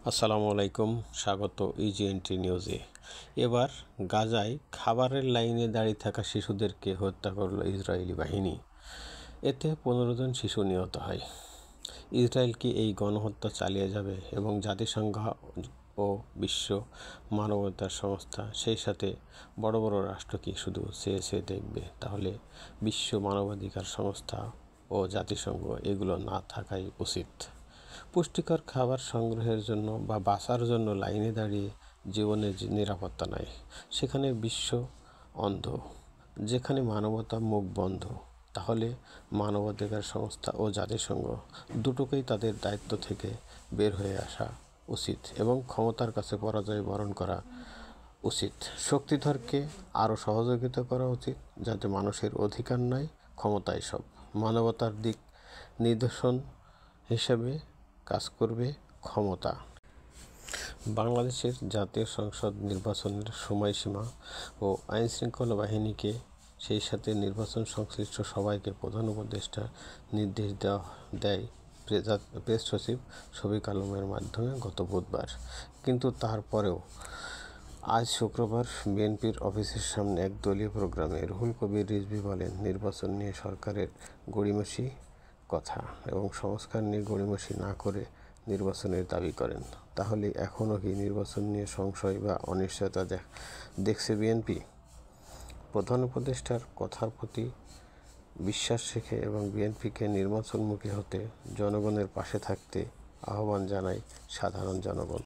আসসালামু আলাইকুম, স্বাগত ইজিএনটি নিউজে। এবার গাজায় খাবারের লাইনে দাঁড়িয়ে থাকা শিশুদেরকে হত্যা করল ইসরায়েলি বাহিনী। এতে 15 জন শিশু নিহত হয়। ইসরায়েল কি এই গণহত্যা চালিয়ে যাবে এবং জাতিসংঘ ও বিশ্ব মানবাধিকার সংস্থা, সেই সাথে বড় বড় রাষ্ট্র কি শুধু চেয়ে দেখবে? তাহলে বিশ্ব মানবাধিকার সংস্থা ও জাতিসংঘ এগুলো না থাকাই উচিত। পুষ্টিকর খাবার সংগ্রহের জন্য বা বাঁচার জন্য লাইনে দাঁড়িয়ে জীবনের নিরাপত্তা নাই, সেখানে বিশ্ব অন্ধ, যেখানে মানবতা মুখ বন্ধ। তাহলে মানবাধিকার সংস্থা ও জাতিসংঘ দুটোকেই তাদের দায়িত্ব থেকে বের হয়ে আসা উচিত এবং ক্ষমতার কাছে পরাজয় বরণ করা উচিত। শক্তিধরকে আরও সহযোগিতা করা উচিত, যাতে মানুষের অধিকার নাই, ক্ষমতায় সব। মানবতার দিক নিদর্শন হিসেবে কাজ করবে ক্ষমতা। বাংলাদেশের জাতীয় সংসদ নির্বাচনের সময়সীমা ও আইনশৃঙ্খলা বাহিনীকে, সেই সাথে নির্বাচন সংশ্লিষ্ট সবাইকে প্রধান উপদেষ্টা নির্দেশ দেয় প্রেস সচিব শফিক আলমের মাধ্যমে গত বুধবার। কিন্তু তারপরেও আজ শুক্রবার বিএনপির অফিসের সামনে এক দলীয় প্রোগ্রামে রুহুল কবির রিজভী বলেন, নির্বাচন নিয়ে সরকারের গড়িমসি কথা এবং সংস্কার নিয়ে গড়িমসি না করে নির্বাচনের দাবি করেন। তাহলে এখনও কি নির্বাচন নিয়ে সংশয় বা অনিশ্চয়তা দেখছে বিএনপি? প্রধান উপদেষ্টার কথার প্রতি বিশ্বাস রেখে এবং বিএনপিকে নির্বাচনমুখী হতে, জনগণের পাশে থাকতে আহ্বান জানায় সাধারণ জনগণ।